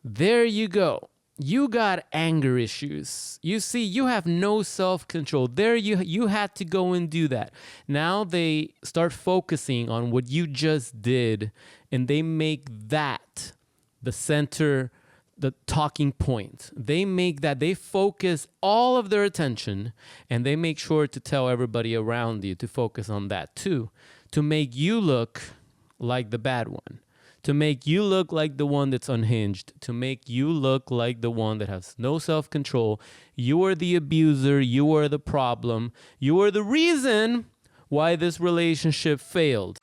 There you go. You got anger issues. You see, you have no self-control. There you had to go and do that. Now they start focusing on what you just did, and they make that the center, the talking point. They focus all of their attention, and they make sure to tell everybody around you to focus on that too, to make you look like the bad one, to make you look like the one that's unhinged, to make you look like the one that has no self-control. You are the abuser. You are the problem. You are the reason why this relationship failed.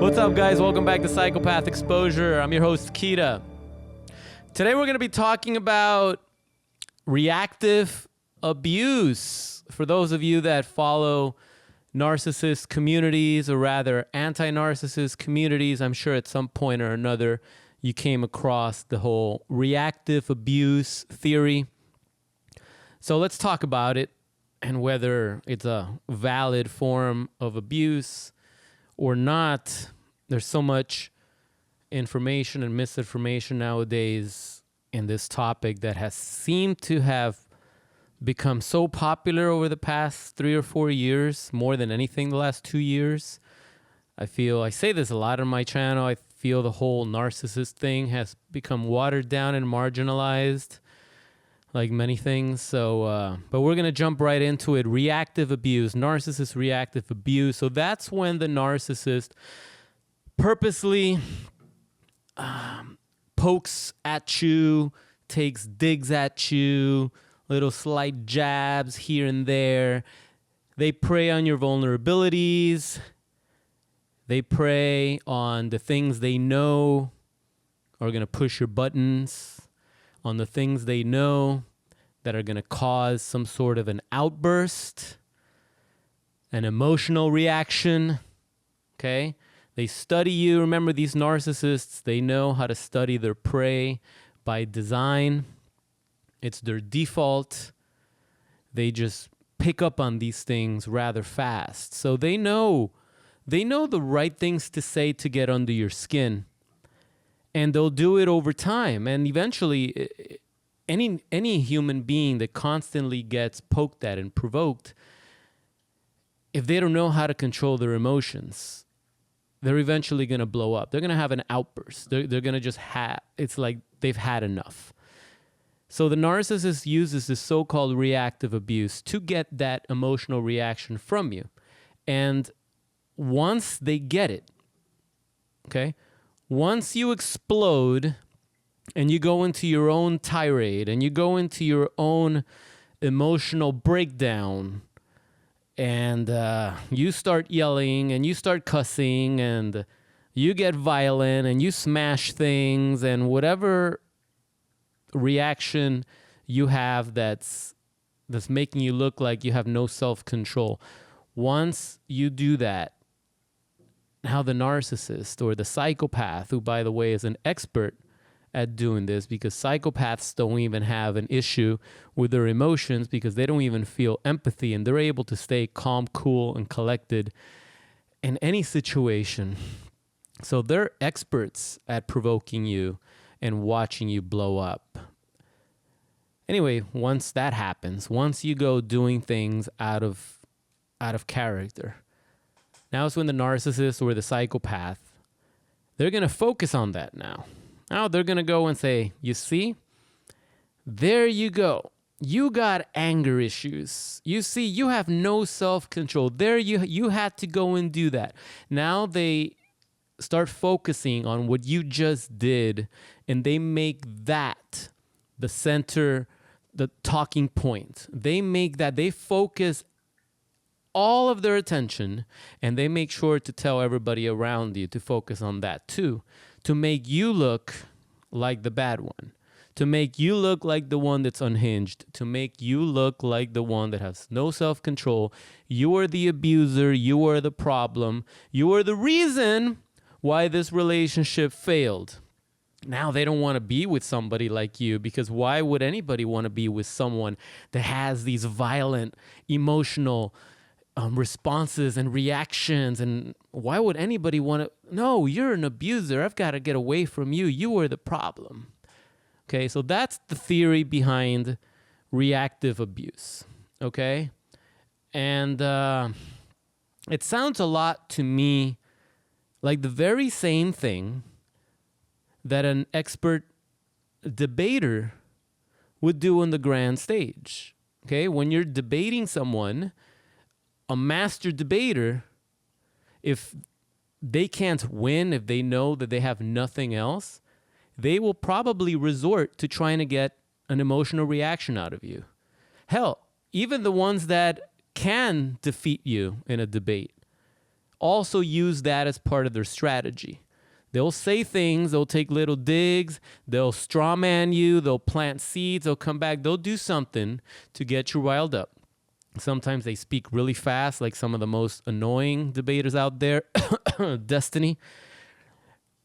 What's up, guys? Welcome back to Psychopath Exposure. I'm your host, Kita. Today we're going to be talking about reactive abuse. For those of you that follow narcissist communities, or rather anti-narcissist communities, I'm sure at some point or another you came across the whole reactive abuse theory. So let's talk about it and whether it's a valid form of abuse or not. There's so much information and misinformation nowadays in this topic that has seemed to have become so popular over the past 3 or 4 years, more than anything the last 2 years. I say this a lot on my channel. I feel the whole narcissist thing has become watered down and marginalized, like many things. So, but we're going to jump right into it. Reactive abuse, narcissist reactive abuse. So that's when the narcissist purposely pokes at you, takes digs at you, little slight jabs here and there. They prey on your vulnerabilities. They prey on the things they know are going to push your buttons, on the things they know that are going to cause some sort of an outburst, an emotional reaction, okay? They study you. Remember, these narcissists, they know how to study their prey by design. It's their default. They just pick up on these things rather fast. So they know the right things to say to get under your skin. And they'll do it over time. And eventually, any human being that constantly gets poked at and provoked, if they don't know how to control their emotions, they're eventually going to blow up. They're going to have an outburst. They're going to just it's like they've had enough. So the narcissist uses this so-called reactive abuse to get that emotional reaction from you. And once they get it, okay, once you explode and you go into your own tirade and you go into your own emotional breakdown, and you start yelling and you start cussing and you get violent and you smash things, and whatever reaction you have that's making you look like you have no self-control. Once you do that, now the narcissist or the psychopath, who, by the way, is an expert at doing this, because psychopaths don't even have an issue with their emotions because they don't even feel empathy, and they're able to stay calm, cool, and collected in any situation. So they're experts at provoking you and watching you blow up. Anyway, once that happens, once you go doing things out of character, now it's when the narcissist or the psychopath, they're going to focus on that now. Now they're going to go and say, you see, there you go. You got anger issues. You see, you have no self-control. There you had to go and do that. Now they start focusing on what you just did, and they make that the center, the talking point. They focus all of their attention, and they make sure to tell everybody around you to focus on that too, to make you look like the bad one, to make you look like the one that's unhinged, to make you look like the one that has no self-control. You are the abuser. You are the problem. You are the reason why this relationship failed. Now they don't want to be with somebody like you, because why would anybody want to be with someone that has these violent emotional responses and reactions? And why would anybody want to? No, you're an abuser. I've got to get away from you. You are the problem. Okay, so that's the theory behind reactive abuse. Okay, and it sounds a lot to me like the very same thing that an expert debater would do on the grand stage. Okay, when you're debating someone, a master debater, if they can't win, if they know that they have nothing else, they will probably resort to trying to get an emotional reaction out of you. Hell, even the ones that can defeat you in a debate also use that as part of their strategy. They'll say things, they'll take little digs, they'll straw man you, they'll plant seeds, they'll come back, they'll do something to get you riled up. Sometimes they speak really fast, like some of the most annoying debaters out there, Destiny.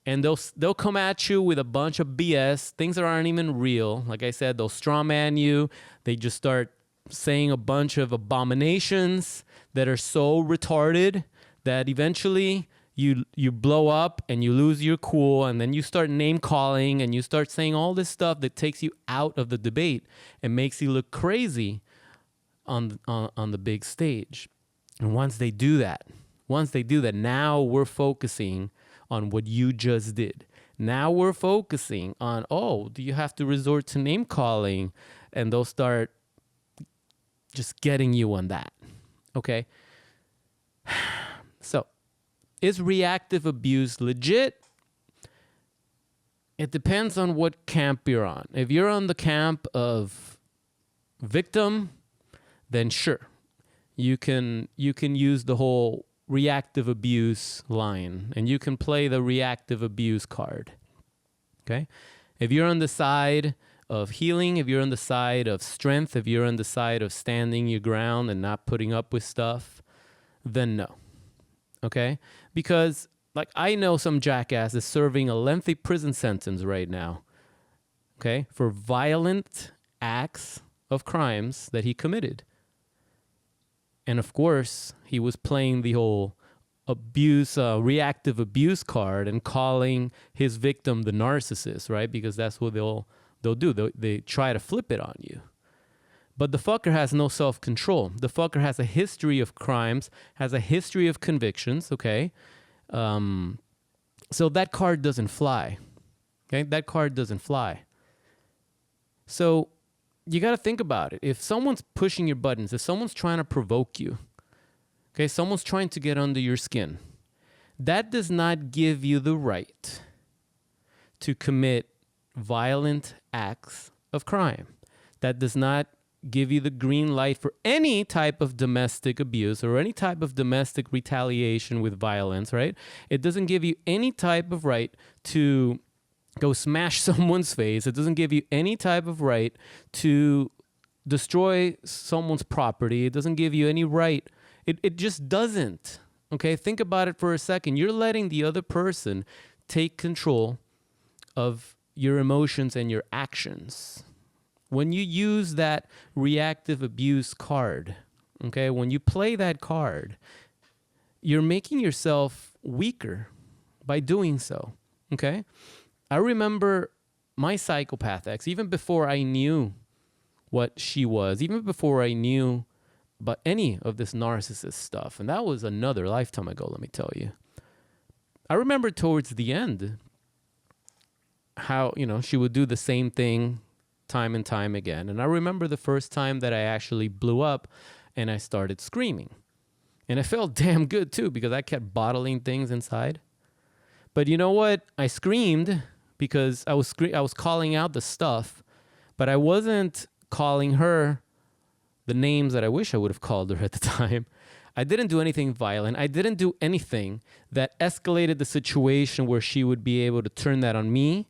And they'll come at you with a bunch of BS, things that aren't even real. Like I said, they'll straw man you. They just start saying a bunch of abominations that are so retarded that eventually you blow up and you lose your cool, and then you start name calling and you start saying all this stuff that takes you out of the debate and makes you look crazy on the big stage. And once they do that, now we're focusing on what you just did. Now we're focusing on, oh, do you have to resort to name calling? And they'll start just getting you on that. Okay? So, is reactive abuse legit? It depends on what camp you're on. If you're on the camp of victim, then sure, you can use the whole reactive abuse line, and you can play the reactive abuse card. Okay? If you're on the side of healing, if you're on the side of strength, if you're on the side of standing your ground and not putting up with stuff, then no. Okay? Because, like, I know some jackass is serving a lengthy prison sentence right now, okay, for violent acts of crimes that he committed. And of course, he was playing the whole abuse, reactive abuse card, and calling his victim the narcissist, right? Because that's what they'll do. They try to flip it on you. But the fucker has no self-control. The fucker has a history of crimes, has a history of convictions, okay? So that card doesn't fly, okay? That card doesn't fly. So you got to think about it. If someone's pushing your buttons, if someone's trying to provoke you, okay, someone's trying to get under your skin, that does not give you the right to commit violent acts of crime. That does not give you the green light for any type of domestic abuse or any type of domestic retaliation with violence, right? It doesn't give you any type of right to go smash someone's face. It doesn't give you any type of right to destroy someone's property. It doesn't give you any right. It just doesn't. Okay, think about it for a second. You're letting the other person take control of your emotions and your actions. When you use that reactive abuse card, okay, when you play that card, you're making yourself weaker by doing so, okay? I remember my psychopath ex, even before I knew what she was, even before I knew about any of this narcissist stuff, and that was another lifetime ago, let me tell you. I remember towards the end how, she would do the same thing time and time again. And I remember the first time that I actually blew up and I started screaming. And it felt damn good too, because I kept bottling things inside. But you know what? I screamed because I was calling out the stuff, but I wasn't calling her the names that I wish I would have called her at the time. I didn't do anything violent. I didn't do anything that escalated the situation where she would be able to turn that on me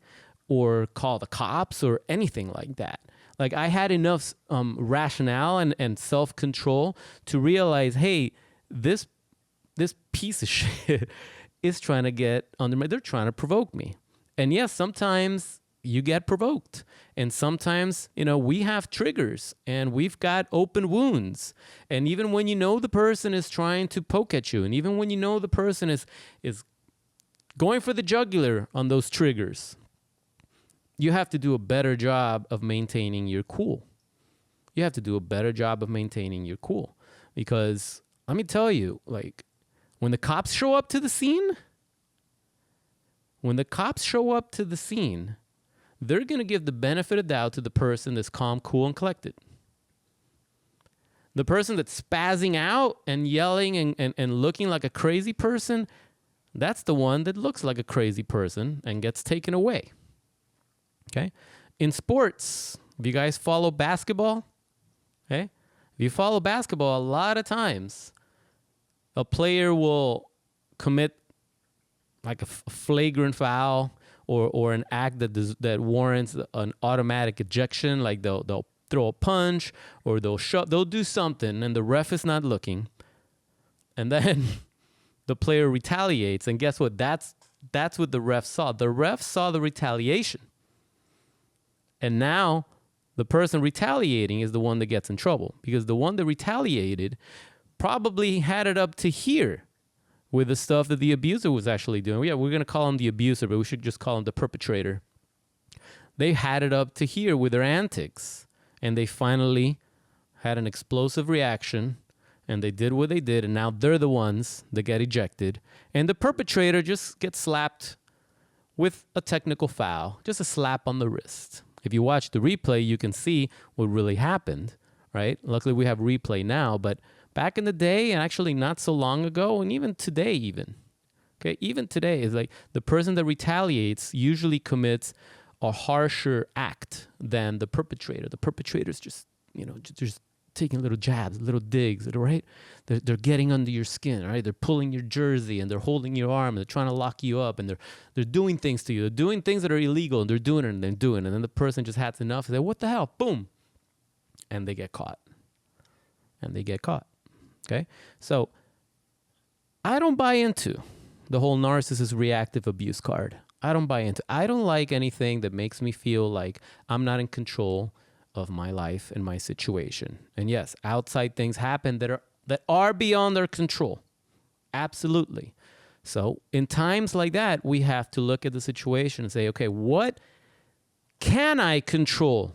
or call the cops or anything like that. Like, I had enough rationale and self-control to realize, hey, this piece of shit is trying to get under they're trying to provoke me. And yes, sometimes you get provoked. And sometimes, we have triggers and we've got open wounds. And even when you know the person is trying to poke at you, and even when you know the person is going for the jugular on those triggers, you have to do a better job of maintaining your cool. You have to do a better job of maintaining your cool. Because let me tell you, like, when the cops show up to the scene, they're going to give the benefit of doubt to the person that's calm, cool, and collected. The person that's spazzing out and yelling and looking like a crazy person, that's the one that looks like a crazy person and gets taken away. Okay? In sports, if you guys follow basketball, okay? If you follow basketball, a lot of times a player will commit like a flagrant foul or an act that warrants an automatic ejection, like they'll throw a punch or they'll do something and the ref is not looking, and then the player retaliates, and guess what? That's what the ref saw. The ref saw the retaliation, and now the person retaliating is the one that gets in trouble, because the one that retaliated probably had it up to here with the stuff that the abuser was actually doing. Yeah, we're going to call him the abuser, but we should just call him the perpetrator. They had it up to here with their antics, and they finally had an explosive reaction, and they did what they did, and now they're the ones that get ejected, and the perpetrator just gets slapped with a technical foul, just a slap on the wrist. If you watch the replay, you can see what really happened, right? Luckily, we have replay now, but back in the day, and actually not so long ago, and even today even today, is like the person that retaliates usually commits a harsher act than the perpetrator. The perpetrator's just taking little jabs, little digs, right? They're getting under your skin, right? They're pulling your jersey and they're holding your arm and they're trying to lock you up and they're doing things to you. They're doing things that are illegal and they're doing it and they're doing it. And then the person just has enough and say, what the hell? Boom. And they get caught. Okay? So I don't buy into the whole narcissist reactive abuse card. I don't like anything that makes me feel like I'm not in control of my life and my situation. And yes, outside things happen that are beyond our control. Absolutely. So in times like that, we have to look at the situation and say, okay, what can I control?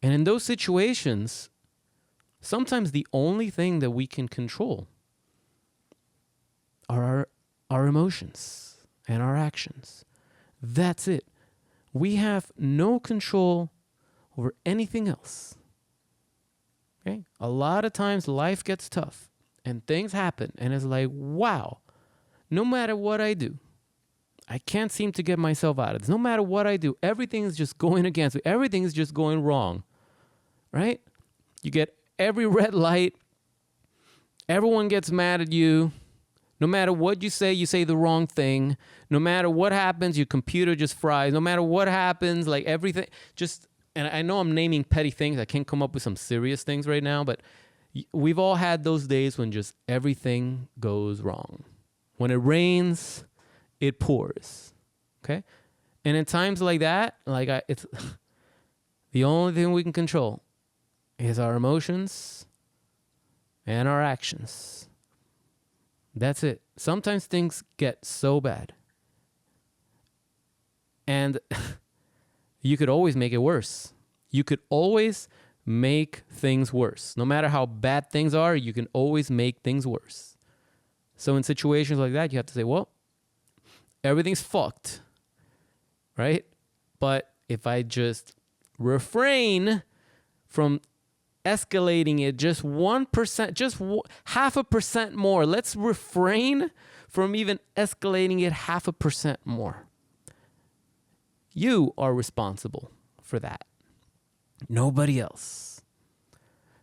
And in those situations, sometimes the only thing that we can control are our emotions and our actions. That's it. We have no control over anything else. Okay? A lot of times life gets tough and things happen and it's like, wow, no matter what I do, I can't seem to get myself out of this. No matter what I do, everything is just going against me. Everything is just going wrong. Right? You get every red light. Everyone gets mad at you. No matter what you say the wrong thing. No matter what happens, your computer just fries. No matter what happens, like everything and I know I'm naming petty things. I can't come up with some serious things right now, but we've all had those days when just everything goes wrong. When it rains, it pours. Okay? And in times like that, it's the only thing we can control is our emotions and our actions. That's it. Sometimes things get so bad. And you could always make it worse. You could always make things worse. No matter how bad things are, you can always make things worse. So in situations like that, you have to say, well, everything's fucked, right? But if I just refrain from escalating it just 1%, just 0.5% more. Let's refrain from even escalating it 0.5% more. You are responsible for that. Nobody else.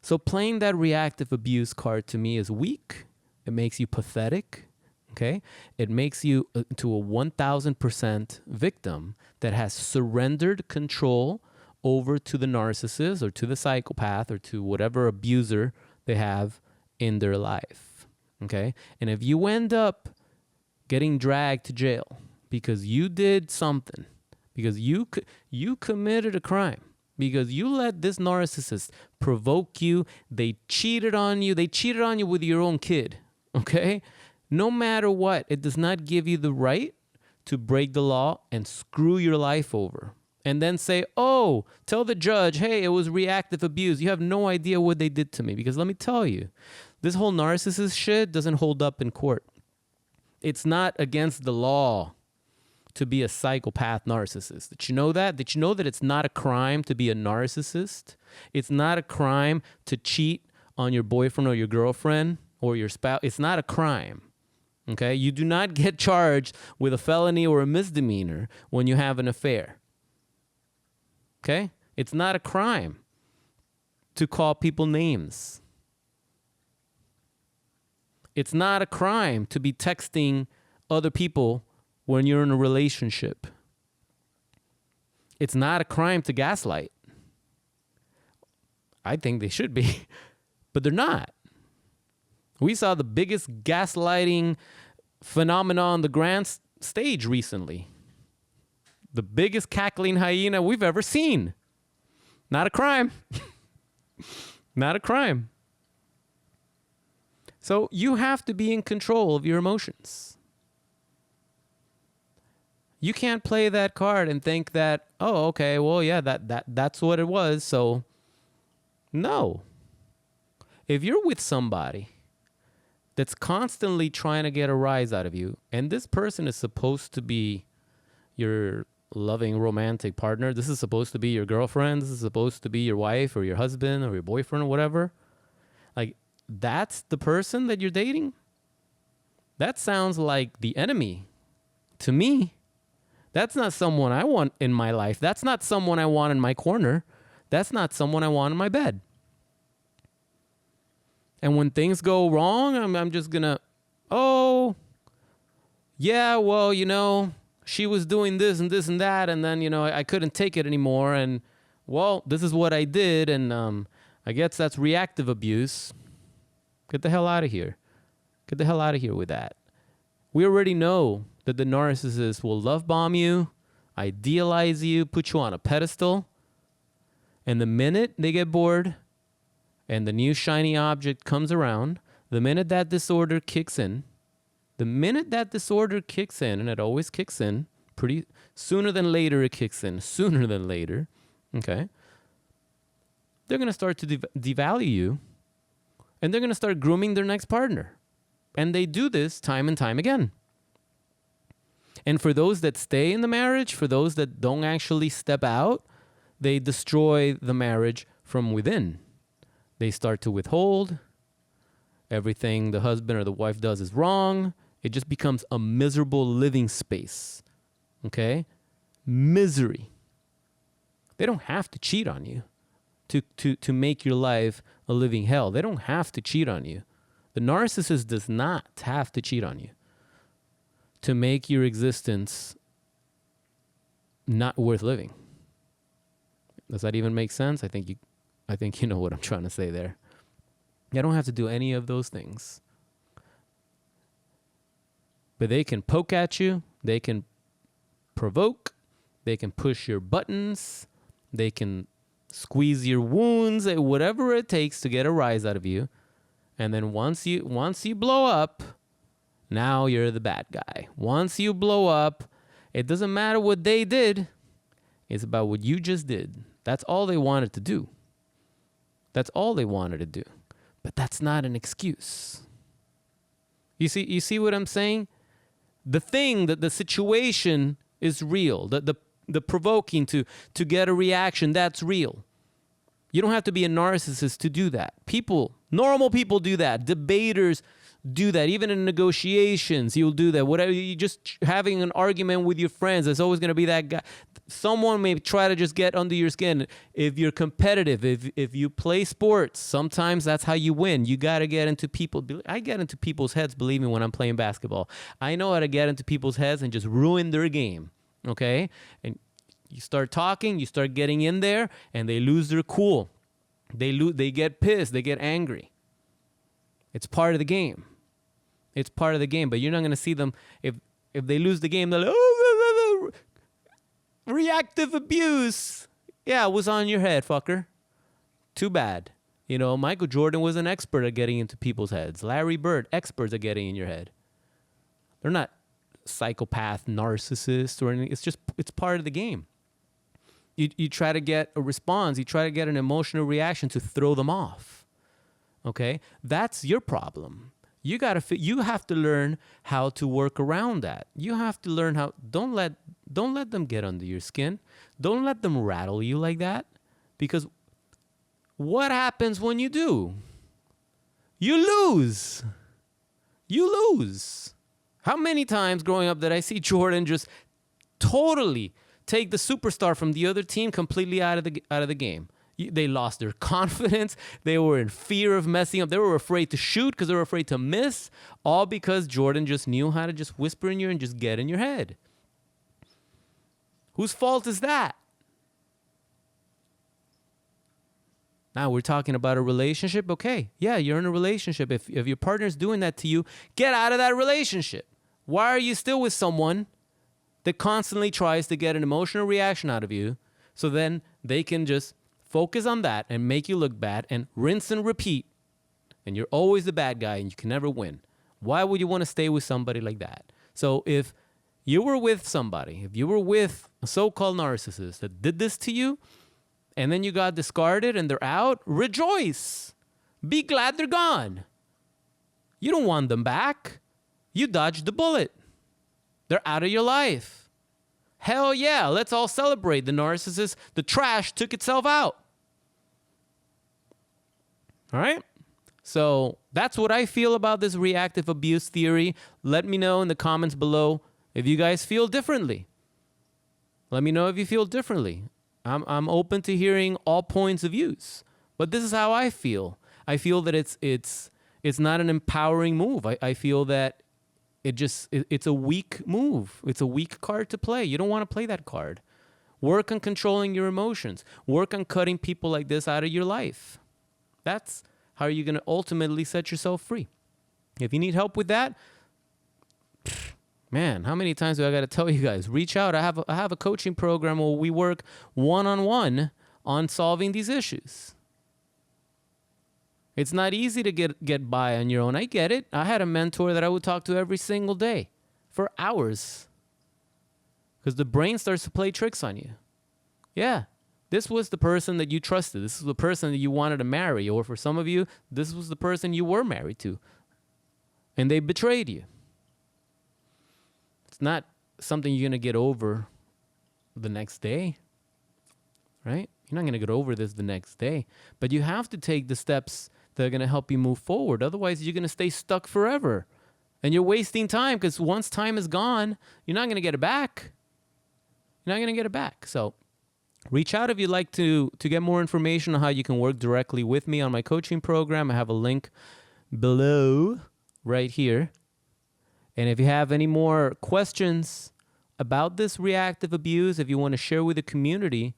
So playing that reactive abuse card to me is weak. It makes you pathetic. Okay? It makes you to a 1,000% victim that has surrendered control over to the narcissist or to the psychopath or to whatever abuser they have in their life. Okay? And if you end up getting dragged to jail, because you did something, because you committed a crime, because you let this narcissist provoke you. They cheated on you. They cheated on you with your own kid, okay? No matter what, it does not give you the right to break the law and screw your life over. And then say, oh, tell the judge, hey, it was reactive abuse. You have no idea what they did to me. Because let me tell you, this whole narcissist shit doesn't hold up in court. It's not against the law to be a psychopath narcissist. Did you know that? Did you know that it's not a crime to be a narcissist? It's not a crime to cheat on your boyfriend or your girlfriend or your spouse. It's not a crime. Okay? You do not get charged with a felony or a misdemeanor when you have an affair. Okay? It's not a crime to call people names. It's not a crime to be texting other people when you're in a relationship. It's not a crime to gaslight. I think they should be, but they're not. We saw the biggest gaslighting phenomenon on the grand stage recently. The biggest cackling hyena we've ever seen. Not a crime. Not a crime. So you have to be in control of your emotions. You can't play that card and think that, oh, okay, well, yeah, that's what it was. So, no. If you're with somebody that's constantly trying to get a rise out of you, and this person is supposed to be your loving romantic partner, this is supposed to be your girlfriend, this is supposed to be your wife or your husband or your boyfriend or whatever, like, that's the person that you're dating? That sounds like the enemy to me. That's not someone I want in my life. That's not someone I want in my corner. That's not someone I want in my bed. And when things go wrong, I'm just gonna, oh, yeah, well, she was doing this and this and that, and then, I couldn't take it anymore, and, well, this is what I did, and I guess that's reactive abuse. Get the hell out of here. Get the hell out of here with that. We already know that the narcissist will love bomb you, idealize you, put you on a pedestal, and the minute they get bored and the new shiny object comes around, the minute that disorder kicks in, and it always kicks in, sooner than later it kicks in, sooner than later, okay? They're going to start to devalue you, and they're going to start grooming their next partner. And they do this time and time again. And for those that stay in the marriage, for those that don't actually step out, they destroy the marriage from within. They start to withhold. Everything the husband or the wife does is wrong. It just becomes a miserable living space. Okay? Misery. They don't have to cheat on you to make your life a living hell. They don't have to cheat on you. The narcissist does not have to cheat on you to make your existence not worth living. Does that even make sense? I think you know what I'm trying to say there. You don't have to do any of those things. But they can poke at you, they can provoke, they can push your buttons, they can squeeze your wounds, whatever it takes to get a rise out of you. And then once you blow up, now you're the bad guy. Once you blow up, it doesn't matter what they did. It's about what you just did. That's all they wanted to do. That's all they wanted to do. But that's not an excuse. You see what I'm saying? The situation is real. The provoking to get a reaction, that's real. You don't have to be a narcissist to do that. Normal people do that. Debaters do that. Even in negotiations, you'll do that. Whatever, you just having an argument with your friends, there's always going to be that guy. Someone may try to just get under your skin. If you're competitive, if you play sports, sometimes that's how you win. You got to get into people. I get into people's heads, believe me, when I'm playing basketball. I know how to get into people's heads and just ruin their game, okay? And you start talking, you start getting in there, and they lose their cool. They get pissed, they get angry. It's part of the game. It's part of the game, but you're not going to see them if they lose the game. They're like, oh, Reactive abuse. Yeah, it was on your head, fucker. Too bad. You know, Michael Jordan was an expert at getting into people's heads. Larry Bird, experts at getting in your head. They're not psychopath, narcissists or anything. It's part of the game. You try to get a response. You try to get an emotional reaction to throw them off. Okay? That's your problem. You have to learn how to work around that. You have to learn how, don't let them get under your skin. Don't let them rattle you like that. Because what happens when you do? You lose. You lose. How many times growing up did I see Jordan just totally take the superstar from the other team completely out of the game? They lost their confidence. They were in fear of messing up. They were afraid to shoot because they were afraid to miss, all because Jordan just knew how to just whisper in your ear and just get in your head. Whose fault is that? Now we're talking about a relationship. Okay, yeah, you're in a relationship. If your partner's doing that to you, get out of that relationship. Why are you still with someone that constantly tries to get an emotional reaction out of you so then they can just focus on that and make you look bad and rinse and repeat, and you're always the bad guy and you can never win? Why would you want to stay with somebody like that? So if you were with somebody, if you were with a so-called narcissist that did this to you, and then you got discarded and they're out, rejoice. Be glad they're gone. You don't want them back. You dodged the bullet. They're out of your life. Hell yeah, let's all celebrate the narcissist. The trash took itself out. All right? So that's what I feel about this reactive abuse theory. Let me know in the comments below if you guys feel differently. Let me know if you feel differently. I'm open to hearing all points of views, but this is how I feel. I feel that it's not an empowering move. I feel that it's a weak move. It's a weak card to play. You don't want to play that card. Work on controlling your emotions. Work on cutting people like this out of your life. That's how you're going to ultimately set yourself free. If you need help with that, man, how many times do I got to tell you guys? Reach out. I have a coaching program where we work one-on-one on solving these issues. It's not easy to get by on your own. I get it. I had a mentor that I would talk to every single day for hours because the brain starts to play tricks on you. Yeah, this was the person that you trusted. This is the person that you wanted to marry. Or for some of you, this was the person you were married to, and they betrayed you. It's not something you're going to get over the next day, right? You're not going to get over this the next day, but you have to take the steps that are going to help you move forward. Otherwise, you're going to stay stuck forever, and you're wasting time because once time is gone, you're not going to get it back. You're not going to get it back. So reach out if you'd like to get more information on how you can work directly with me on my coaching program. I have a link below right here. And if you have any more questions about this reactive abuse, if you want to share with the community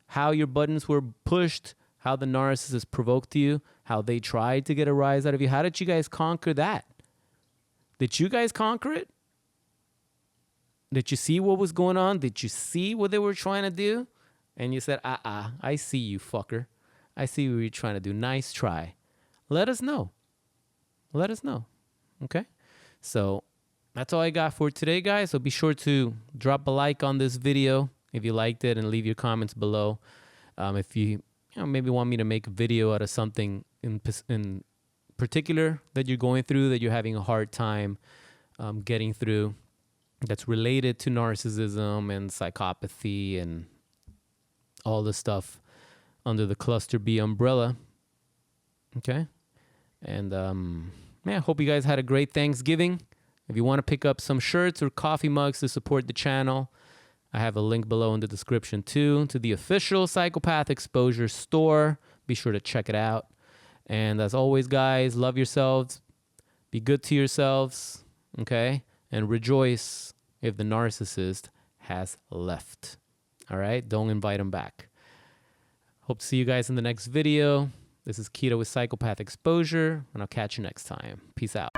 how your buttons were pushed, how the narcissist provoked you, how they tried to get a rise out of you, how did you guys conquer that? Did you guys conquer it? Did you see what was going on? Did you see what they were trying to do? And you said, I see you, fucker. I see what you're trying to do. Nice try. Let us know. Let us know. Okay? So that's all I got for today, guys. So be sure to drop a like on this video if you liked it and leave your comments below. If you maybe want me to make a video out of something in particular that you're going through, that you're having a hard time getting through, that's related to narcissism and psychopathy and all the stuff under the cluster B umbrella. Okay? And I hope you guys had a great Thanksgiving. If you want to pick up some shirts or coffee mugs to support the channel, I have a link below in the description too to the official Psychopath Exposure store. Be sure to check it out. And as always, guys, love yourselves. Be good to yourselves, okay? And rejoice if the narcissist has left. All right? Don't invite him back. Hope to see you guys in the next video. This is Keto with Psychopath Exposure, and I'll catch you next time. Peace out.